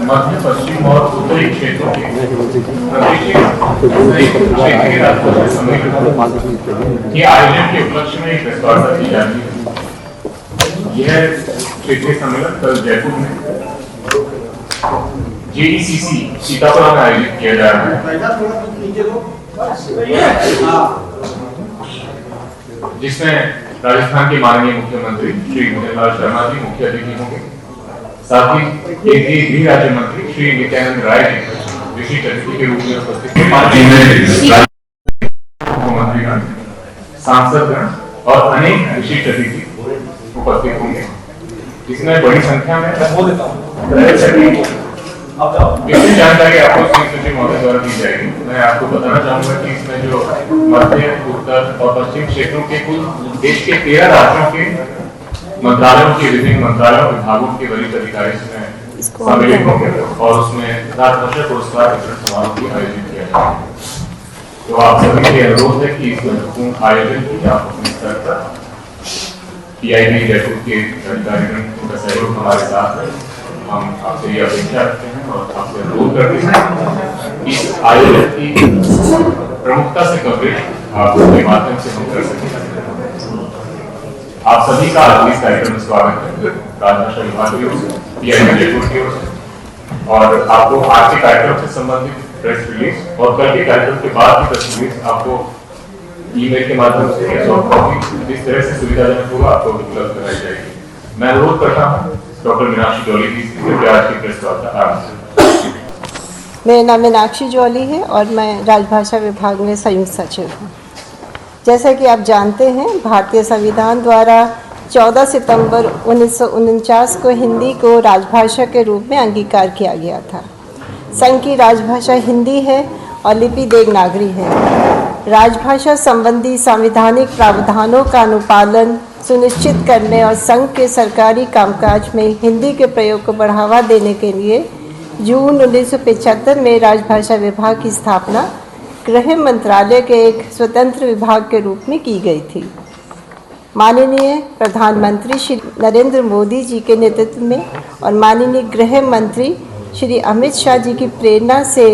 मध्य पश्चिम और उत्तरी क्षेत्रों के राजभाषा सम्मेलन के आयोजन के उपलक्ष्य में एक प्रेस वार्ता की जा रही है। यह क्षेत्रीय सम्मेलन कल जयपुर में JECC सीतापुरा में आयोजित किया जा रहा है, जिसमें राजस्थान के माननीय मुख्यमंत्री श्री मनोहर शर्मा जी मुख्य अतिथि होंगे। साथ ही केंद्रीय गृह राज्य मंत्री श्री नित्यानंद राय जी विशिष्ट अतिथि के रूप में उपस्थित मुख्यमंत्रीगण, सांसदगण और अनेक विशिष्ट अतिथि उपस्थित होंगे, जिसमें बड़ी संख्या में विशेष जानकारी आपको चीफ सचिव महोदय द्वारा दी जाएगी। मैं आपको बताना चाहूंगा कि इसमें जो मध्य, उत्तर और पश्चिम क्षेत्रों के कुल देश के 13 राज्यों के मंत्रालयों के विभिन्न मंत्रालयों विभागों के वरिष्ठ अधिकारी इसमें सम्मिलित होंगे और उसमें राजभाषा पुरस्कार वितरण समारोह भी आयोजित किया जाएगा। तो आप सभी से अनुरोध है कि इस महत्वपूर्ण आयोजन की आप अपने स्तर पर PIB जयपुर के अधिकारीगण उनका सहयोग हमारे साथ है। हम आपसे ये अपेक्षा रखते हैं और आपसे अनुरोध करते हैं कि इस आयोजन की प्रमुखता से कवरेज आपके माध्यम से हम कर सकें। आप सभी का इस कार्यक्रम में स्वागत है राजभाषा विभाग की ओर से, PIB जयपुर की ओर से। और आपको आज के कार्यक्रम से संबंधित प्रेस रिलीज और कल के कार्यक्रम के बाद की प्रेस रिलीज आपको ईमेल के माध्यम से या सॉफ्ट कॉपी जिस तरह से सुविधाजनक होगा आपको उपलब्ध कराई जाएगी। मैं अनुरोध करता हूँ डॉक्टर मीनाक्षी जौली जी आज की प्रेस वार्ता आरंभ। मेरा नाम मीनाक्षी जौली है और मैं राजभाषा विभाग में संयुक्त सचिव हूँ। जैसा कि आप जानते हैं, भारतीय संविधान द्वारा 14 सितंबर 1949 को हिंदी को राजभाषा के रूप में अंगीकार किया गया था। संघ की राजभाषा हिंदी है और लिपि देवनागरी है। राजभाषा संबंधी संवैधानिक प्रावधानों का अनुपालन सुनिश्चित करने और संघ के सरकारी कामकाज में हिंदी के प्रयोग को बढ़ावा देने के लिए जून 1975 में राजभाषा विभाग की स्थापना गृह मंत्रालय के एक स्वतंत्र विभाग के रूप में की गई थी। माननीय प्रधानमंत्री श्री नरेंद्र मोदी जी के नेतृत्व में और माननीय गृह मंत्री श्री अमित शाह जी की प्रेरणा से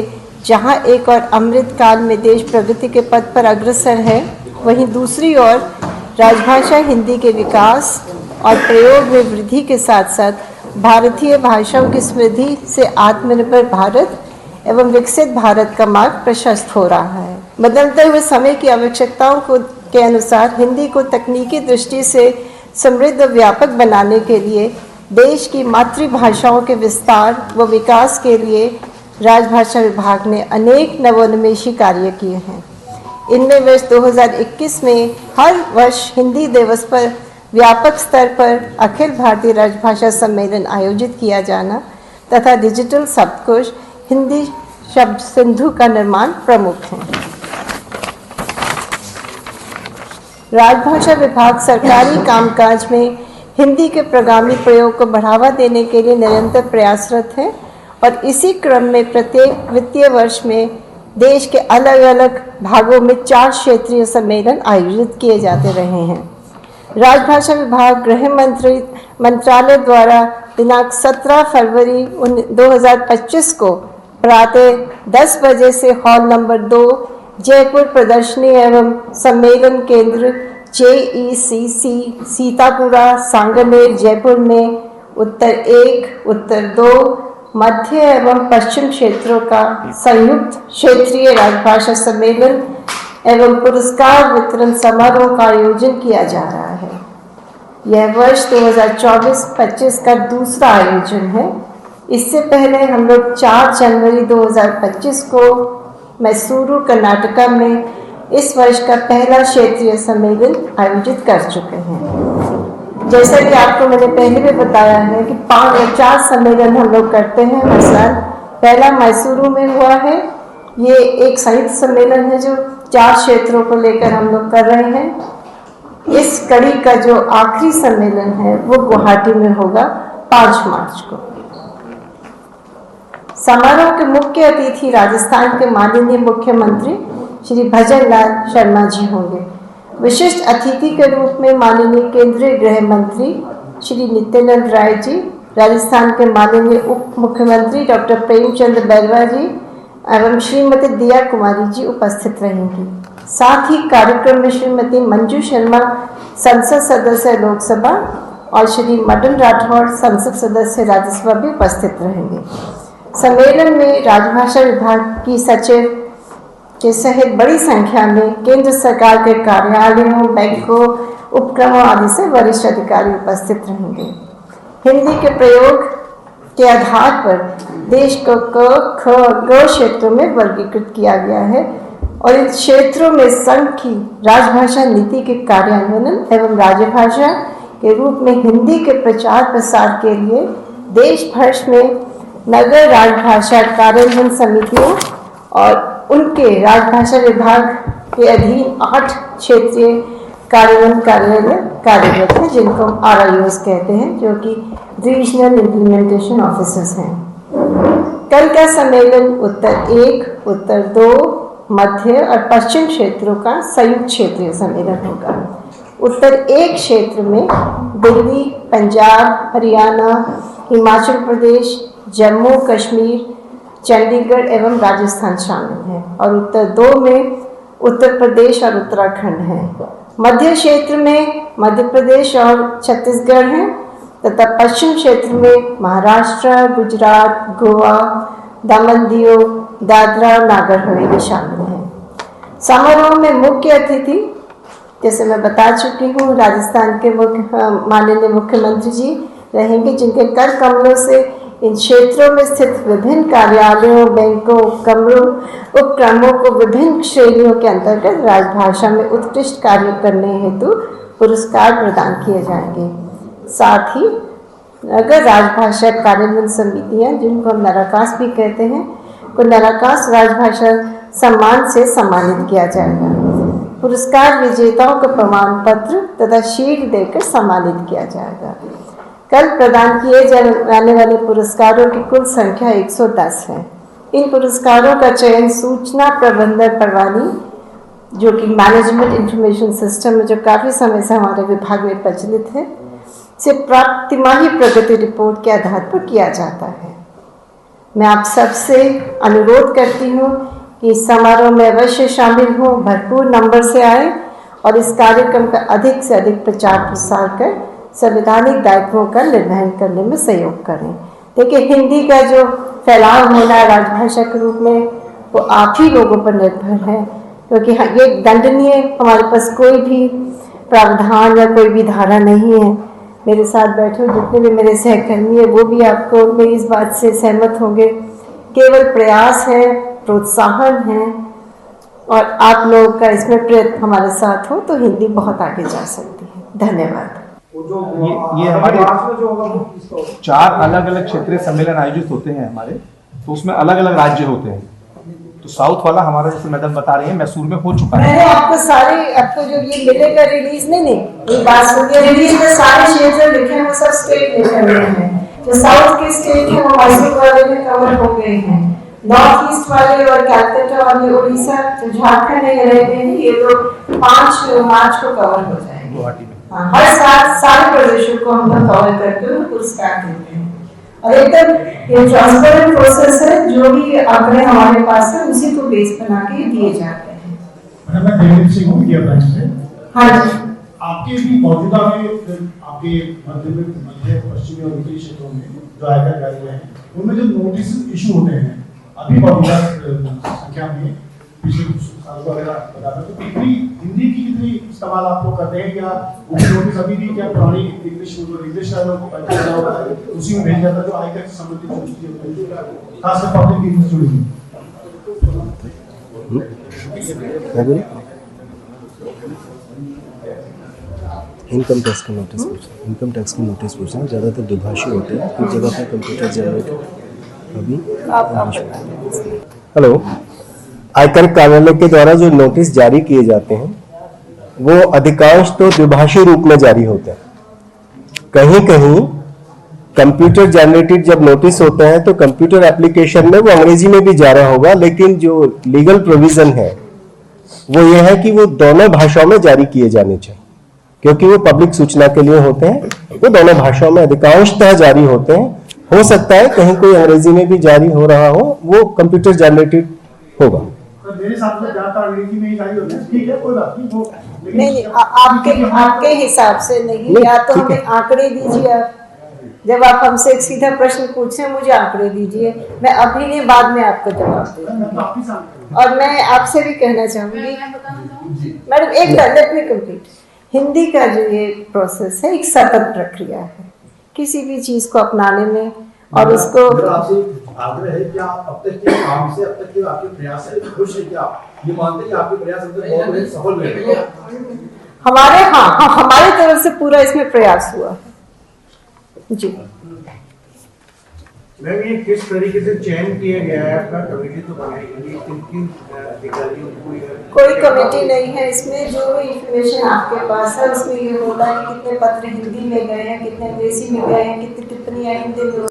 जहां एक और अमृत काल में देश प्रगति के पथ पर अग्रसर है, वहीं दूसरी ओर राजभाषा हिंदी के विकास और प्रयोग में वृद्धि के साथ साथ भारतीय भाषाओं की समृद्धि से आत्मनिर्भर भारत एवं विकसित भारत का मार्ग प्रशस्त हो रहा है। बदलते हुए समय की आवश्यकताओं के अनुसार हिंदी को तकनीकी दृष्टि से समृद्ध और व्यापक बनाने के लिए देश की मातृभाषाओं के विस्तार व विकास के लिए राजभाषा विभाग ने अनेक नवोन्मेषी कार्य किए हैं। इनमें वर्ष 2021 में हर वर्ष हिंदी दिवस पर व्यापक स्तर पर अखिल भारतीय राजभाषा सम्मेलन आयोजित किया जाना तथा डिजिटल शब्दकोश हिंदी शब्द सिंधु का निर्माण प्रमुख है। राजभाषा विभाग सरकारी कामकाज में हिंदी के प्रगामी प्रयोग को बढ़ावा देने के लिए निरंतर प्रयासरत है और इसी क्रम में प्रत्येक वित्तीय वर्ष में देश के अलग अलग भागों में 4 क्षेत्रीय सम्मेलन आयोजित किए जाते रहे हैं। राजभाषा विभाग गृह मंत्रालय द्वारा दिनांक 17 फरवरी 2025 को प्रातः 10 बजे से हॉल नंबर 2 जयपुर प्रदर्शनी एवं सम्मेलन केंद्र JECC सीतापुरा सांगनेर जयपुर में उत्तर 1, उत्तर 2, मध्य एवं पश्चिम क्षेत्रों का संयुक्त क्षेत्रीय राजभाषा सम्मेलन एवं पुरस्कार वितरण समारोह का आयोजन किया जा रहा है। यह वर्ष 2024-25 का दूसरा आयोजन है। इससे पहले हम लोग 4 जनवरी 2025 को मैसूरू कर्नाटका में इस वर्ष का पहला क्षेत्रीय सम्मेलन आयोजित कर चुके हैं। जैसा कि आपको मैंने पहले भी बताया है कि 5 या 4 सम्मेलन हम लोग करते हैं हर साल। पहला मैसूरू में हुआ है। ये एक साहित्य सम्मेलन है जो 4 क्षेत्रों को लेकर हम लोग कर रहे हैं। इस कड़ी का जो आखिरी सम्मेलन है वो गुवाहाटी में होगा 5 मार्च को। समारोह के मुख्य अतिथि राजस्थान के माननीय मुख्यमंत्री श्री भजन लाल शर्मा जी होंगे। विशिष्ट अतिथि के रूप में माननीय केंद्रीय गृह मंत्री श्री नित्यानंद राय जी राजस्थान के माननीय उप मुख्यमंत्री डॉक्टर प्रेमचंद बैरवा जी एवं श्रीमती दिया कुमारी जी उपस्थित रहेंगी। साथ ही कार्यक्रम में श्रीमती मंजू शर्मा संसद सदस्य लोकसभा और श्री मदन राठौड़ संसद सदस्य राज्यसभा भी उपस्थित रहेंगे। सम्मेलन में राजभाषा विभाग की सचिव के सहित बड़ी संख्या में केंद्र सरकार के कार्यालयों, बैंकों, उपक्रमों आदि से वरिष्ठ अधिकारी उपस्थित रहेंगे। हिंदी के प्रयोग के आधार पर देश को क, ख, ग क्षेत्रों में वर्गीकृत किया गया है और इन क्षेत्रों में संघ की राजभाषा नीति के कार्यान्वयन एवं राजभाषा के रूप में हिंदी के प्रचार प्रसार के लिए देश भर में नगर राजभाषा कार्यान्वयन समितियों और उनके राजभाषा विभाग के अधीन 8 क्षेत्रीय कार्यान्वयन कार्यालय कार्यरत हैं, जिनको RIOs कहते हैं, जो कि रीजनल इम्प्लीमेंटेशन ऑफिसर्स हैं। कल का सम्मेलन उत्तर 1, उत्तर 2, मध्य और पश्चिम क्षेत्रों का संयुक्त क्षेत्रीय सम्मेलन होगा। उत्तर 1 क्षेत्र में दिल्ली, पंजाब, हरियाणा, हिमाचल प्रदेश, जम्मू कश्मीर, चंडीगढ़ एवं राजस्थान शामिल हैं और उत्तर 2 में उत्तर प्रदेश और उत्तराखंड हैं। मध्य क्षेत्र में मध्य प्रदेश और छत्तीसगढ़ हैं तथा पश्चिम क्षेत्र में महाराष्ट्र, गुजरात, गोवा, दमन दीव, दादरा और नागर हवेली शामिल हैं। समारोह में मुख्य अतिथि, जैसे मैं बता चुकी हूँ, राजस्थान के माननीय मुख्यमंत्री जी रहेंगे, जिनके कर कमलों से इन क्षेत्रों में स्थित विभिन्न कार्यालयों, बैंकों, उपक्रमों को विभिन्न श्रेणियों के अंतर्गत राजभाषा में उत्कृष्ट कार्य करने हेतु पुरस्कार प्रदान किए जाएंगे। साथ ही नगर राजभाषा कार्यान्वयन समितियां, जिनको हम नराकास भी कहते हैं, को नराकास राजभाषा सम्मान से सम्मानित किया जाएगा। पुरस्कार विजेताओं को प्रमाण पत्र तथा शील्ड देकर सम्मानित किया जाएगा। कल प्रदान किए जाने वाले पुरस्कारों की कुल संख्या 110 है। इन पुरस्कारों का चयन सूचना प्रबंधन प्रणाली, जो कि मैनेजमेंट इंफॉर्मेशन सिस्टम में जो काफ़ी समय से हमारे विभाग में प्रचलित है, से प्राप्त तिमाही प्रगति रिपोर्ट के आधार पर किया जाता है। मैं आप सबसे अनुरोध करती हूँ कि इस समारोह में अवश्य शामिल हों, भरपूर नंबर से आए और इस कार्यक्रम का अधिक से अधिक प्रचार प्रसार कर संवैधानिक दायित्वों का निर्वहन करने में सहयोग करें। देखिए, हिंदी का जो फैलाव होना है राजभाषा के रूप में, वो आप ही लोगों पर निर्भर है, क्योंकि ये दंडनीय, हमारे पास कोई भी प्रावधान या कोई भी धारा नहीं है। मेरे साथ बैठे जितने भी मेरे सहकर्मी है, वो भी आपको मेरी इस बात से सहमत होंगे। केवल प्रयास है, प्रोत्साहन है और आप लोगों का इसमें प्रयत्न हमारे साथ हो तो हिंदी बहुत आगे जा सकती है। धन्यवाद। ये हमारे 4 अलग अलग क्षेत्रीय सम्मेलन आयोजित होते हैं हमारे, तो उसमें अलग अलग राज्य होते हैं। तो साउथ वाला हमारा, जैसे मैडम बता रही है, मैसूर में हो चुका है। मैंने आपको जो ये मिलेगा रिलीज नहीं ये बात सुनिए, रिलीज में सारे क्षेत्र लिखे हैं, वो सब स्टेट लिखे हुए हैं। जो साउथ के स्टेट है वो मैसूर वाले में कवर हो गए हैं। नॉर्थ ईस्ट वाले और कैलकाटा वाले, उड़ीसा, जो झारखंड है, ये रह गए हैं, ये लोग 5 मार्च को कवर हो जाएंगे गुवाहाटी में। हर साल सारे प्रदेशों को हम लोग कवर करके उन्हें पुरस्कार देते हैं और एकदम ये ट्रांसपेरेंट प्रोसेस है। जो भी आंकड़े हमारे पास है उसी को बेस बना के दिए जाते हैं। मैं देवेंद्र सिंह हूँ ब्रांच से। हाँ जी, आपके भी मौजूदा में आपके मध्य पश्चिमी और उत्तरी क्षेत्रों में जो आयकर कार्यालय हैं, उनमें जो नोटिस इशू होते हैं अभी मौजूदा संख्या में, पिछले कुछ साल वगैरह बता दें, तो हिंदी की कितनी इस्तेमाल आप लोग करते हैं, या नोटिस अभी भी क्या पुरानी इंग्लिश उसी में भेज जाता है जो आयकर से संबंधित खासकर पब्लिक की जुड़ी हुई? इनकम टैक्स का नोटिस पूछना है। ज़्यादातर द्विभाषी होते हैं, कुछ जगह पर कंप्यूटर जनरेटेड। अभी हेलो, आयकर कार्यालय के द्वारा जो नोटिस जारी किए जाते हैं वो अधिकांश तो द्विभाषी रूप में जारी होते हैं। कहीं कहीं कंप्यूटर जनरेटेड जब नोटिस होते हैं तो कंप्यूटर एप्लीकेशन में वो अंग्रेजी में भी जा रहा होगा, लेकिन जो लीगल प्रोविजन है वो ये है कि वो दोनों भाषाओं में जारी किए जाने चाहिए, क्योंकि वो पब्लिक सूचना के लिए होते हैं। वो दोनों भाषाओं में अधिकांशतः जारी होते हैं। हो सकता है कहीं कोई अंग्रेजी में भी जारी हो रहा हो, वो कंप्यूटर जनरेटेड होगा। तो मेरे हिसाब से ज्यादातर अंग्रेजी में ही जारी होते हैं, ठीक है, कोई बात नहीं। वो नहीं, आपके हिसाब से नहीं, या तो ठीक है। हमें आंकड़े दीजिए आप। जब आप हमसे एक सीधा प्रश्न पूछे, मुझे आंकड़े दीजिए, मैं अभी नहीं बाद में आपको जवाब दूंगी। और मैं आपसे भी कहना चाहूंगी मैडम, एक लेट मी कंप्लीट। हिंदी का जो ये प्रोसेस है एक सतत प्रक्रिया है किसी भी चीज को अपनाने में, और उसको मेरा आपसे आग्रह है कि आप अब तक के काम से, अब तक के आपके प्रयास से खुश हैं? क्या ये मानते हैं कि आपके प्रयास अब तक बहुत बड़े सफल रहे? हमारी तरफ से पूरा इसमें प्रयास हुआ जी। मैम, ये किस तरीके से चयन किया गया है? आपका कमेटी तो बनाई गई, किन अधिकारियों को? कोई कमेटी नहीं है इसमें। जो भी इंफॉर्मेशन आपके पास है उसमें ये होता है कि कितने पत्र हिंदी में गए हैं, कितने अंग्रेजी में गए हैं, कितनी टिप्पणियां हिंदी में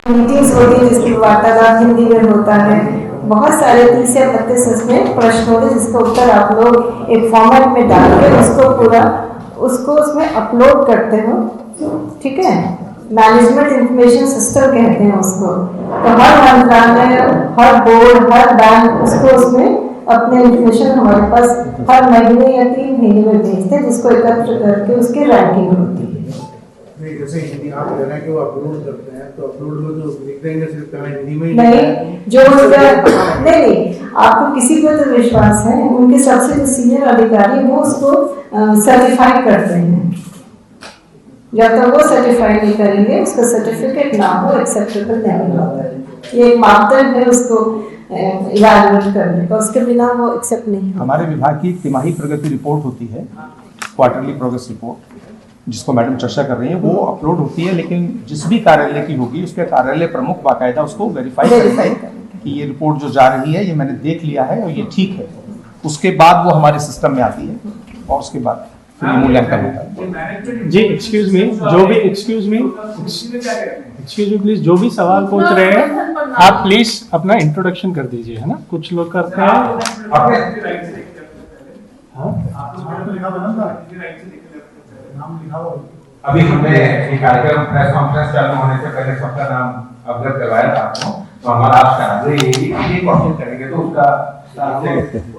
मीटिंग्स होती है जिसकी वार्तालाप हिंदी में होता है। बहुत सारे 30 या 32 इसमें प्रश्न होते हैं जिसका उत्तर आप लोग एक फॉर्मेट में डाल के उसको उसमें अपलोड करते हो, ठीक है। मैनेजमेंट इंफॉर्मेशन सिस्टम कहते हैं उसको। तो हर मंत्रालय, हर बोर्ड, हर बैंक उसमें अपने इंफॉर्मेशन हमारे पास हर महीने या 3 महीने में भेजते हैं, जिसको एकत्र करके उसकी रैंकिंग होती है। नहीं, जैसे हिंदी आप कह रहे हैं कि वो अपलोड करते हैं, तो अपलोड में जो लिख देंगे सिर्फ हिंदी में ही नहीं, जो नहीं, आपको किसी पर तो विश्वास है, उनके सबसे जो सीनियर अधिकारी वो उसको सर्टिफाई करते हैं। जब तक वो सर्टिफाई नहीं करेंगे, उसका सर्टिफिकेट ना हो, एक्सेप्टेबल नहीं होता है। ये एक मापदंड है उसको इवैल्यूएट करने का, उसके बिना वो एक्सेप्ट नहीं होता। हमारे विभाग की तिमाही प्रगति रिपोर्ट होती है, क्वार्टरली प्रोग्रेस रिपोर्ट, जिसको मैडम चर्चा कर रही है, वो अपलोड होती है। लेकिन जिस भी कार्यालय की होगी उसके कार्यालय प्रमुख बाकायदा उसको वेरीफाई करेंगे कि ये रिपोर्ट जो जा रही है ये मैंने देख लिया है और ये ठीक है। उसके बाद वो हमारे सिस्टम में आती है और उसके बाद फिर मूल्यांकन होता है। जी एक्सक्यूज मी, प्लीज, जो भी सवाल पूछ रहे हैं आप प्लीज अपना इंट्रोडक्शन कर दीजिए, है ना। कुछ लोग करते हैं। अभी हमने एक कार्यक्रम प्रेस कॉन्फ्रेंस चालू होने से पहले सबका नाम अवगत करवाया था आपको, तो हमारा आपसे आग्रह यही है कि ये क्वेश्चन करेंगे तो उसका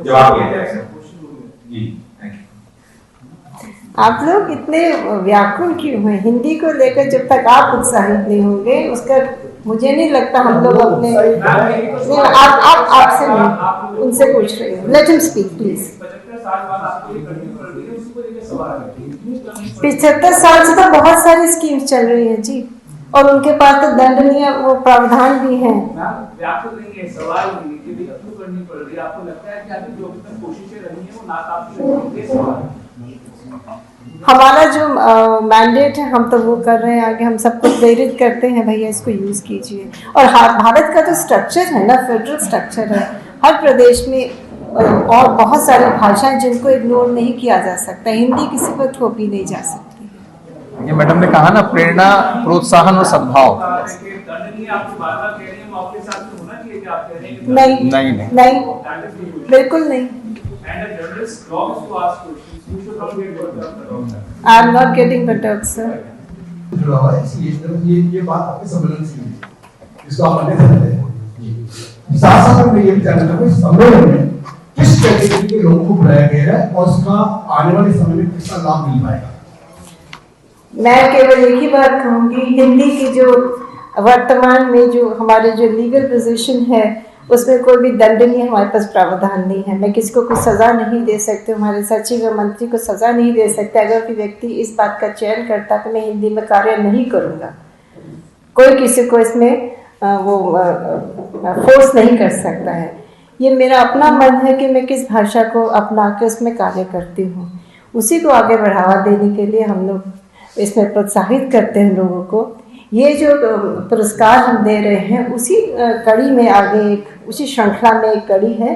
जवाब दिया जाएगा। जी, थैंक यू। आप लोग इतने व्याकुल क्यों हैं हिंदी को लेकर? जब तक आप उत्साहित नहीं होंगे उसका मुझे नहीं लगता हम लोग अपने आप आपसे नहीं, उनसे पूछ रही हूँ। Let him speak please. 75 साल से तो बहुत सारी स्कीम्स चल रही है जी, और उनके पास तो दंडनीय वो प्रावधान भी हैं। व्याकुल नहीं है, सवाल नहीं है कि अप्रूव करनी पड़ रही है। आपको लगता है कि आपकी जो अभी तक कोशिशें रही हैं वो नाकाफी रही हैं? सवाल हमारा जो मैंडेट है हम तो वो कर रहे हैं, आगे हम सबको प्रेरित करते हैं, भैया इसको यूज कीजिए। और भारत का तो स्ट्रक्चर है ना, फेडरल स्ट्रक्चर है, हर प्रदेश में और बहुत सारी भाषाएं जिनको इग्नोर नहीं किया जा सकता। हिंदी किसी पर थोपी नहीं जा सकती। ये मैडम ने कहा ना, प्रेरणा, प्रोत्साहन और सद्भाव। नहीं, बिल्कुल नहीं। I am not getting perturbed, sir. ये बात आपके सम्मेलन से है, इसको आप अन्य करते हैं। साथ में ये भी जानना चाहूंगा, इस सम्मेलन में किस कैटेगरी के लोगों को बुलाया गया है और उसका आने वाले समय में कितना लाभ मिल पाएगा? मैं केवल एक ही बात कहूंगी, हिंदी की जो वर्तमान में जो हमारे जो लीगल पोजीशन है उसमें कोई भी दंडनीय हमारे पास प्रावधान नहीं है। मैं किसी को कुछ सज़ा नहीं दे सकती, हमारे सचिव या मंत्री को सज़ा नहीं दे सकते अगर कोई व्यक्ति इस बात का चयन करता कि मैं हिंदी में कार्य नहीं करूँगा। कोई किसी को इसमें वो फोर्स नहीं कर सकता है। ये मेरा अपना मन है कि मैं किस भाषा को अपना के उसमें कार्य करती हूँ, उसी को आगे बढ़ावा देने के लिए हम लोग इसमें प्रोत्साहित करते हैं लोगों को। ये जो पुरस्कार हम दे रहे हैं उसी कड़ी में आगे उसी श्रृंखला में एक कड़ी है।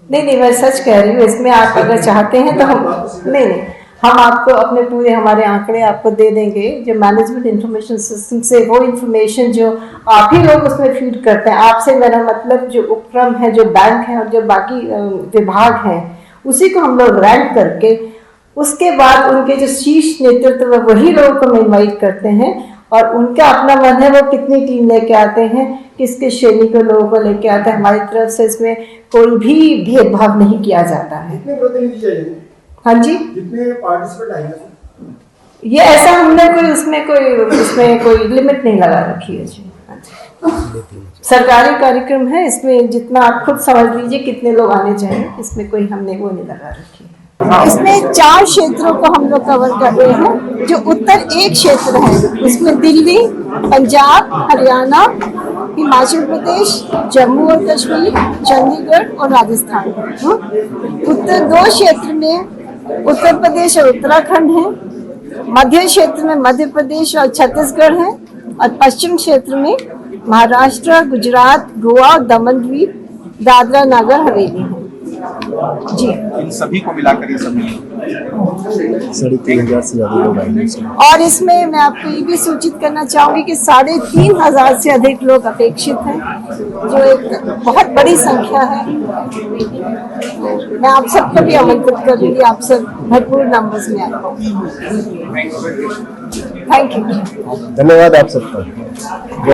नहीं, मैं सच कह रही हूँ, इसमें आप अगर चाहते हैं तो हम नहीं, हम आपको अपने पूरे हमारे आंकड़े आपको दे देंगे, जो मैनेजमेंट इंफॉर्मेशन सिस्टम से वो इंफॉर्मेशन जो आप ही लोग उसमें फीड करते हैं। आपसे मेरा मतलब जो उपक्रम है, जो बैंक है और जो बाकी विभाग हैं, उसी को हम लोग रैंक करके उसके बाद उनके जो शीर्ष नेतृत्व है वही लोगों को हम इन्वाइट करते हैं और उनका अपना मन है वो कितनी टीम लेके आते हैं, किसके श्रेणी के लोगों को लेके आते हैं। हमारी तरफ से इसमें कोई भी भेदभाव नहीं किया जाता है। कितने प्रतिनिधि चाहिए? हाँ जी, कितने पार्टिसिपेंट आएंगे? ये ऐसा हमने उसमें कोई लिमिट नहीं लगा रखी है जी। सरकारी कार्यक्रम है, इसमें जितना आप खुद समझ लीजिए कितने लोग आने चाहिए, इसमें कोई हमने वो नहीं लगा रखी है। इसमें 4 क्षेत्रों को हम लोग कवर कर रहे हैं। जो उत्तर एक क्षेत्र है उसमें दिल्ली, पंजाब, हरियाणा, हिमाचल प्रदेश, जम्मू और कश्मीर, चंडीगढ़ और राजस्थान। उत्तर 2 क्षेत्र में उत्तर प्रदेश और उत्तराखंड है। मध्य क्षेत्र में मध्य प्रदेश और छत्तीसगढ़ है और पश्चिम क्षेत्र में महाराष्ट्र, गुजरात, गोवा, दमन द्वीप, दादरा नगर हवेली है जी। इन सभी को मिलाकर ये सम्मेलन 3,500 से ज्यादा लोग आएंगे इसमें। और इसमें मैं आपको ये भी सूचित करना चाहूंगी कि 3,500 से अधिक लोग अपेक्षित हैं, जो एक बहुत बड़ी संख्या है। मैं आप सबको भी आमंत्रित करूंगी, आप सब भरपूर नंबर्स में आए। Thank you. धन्यवाद आप सबका।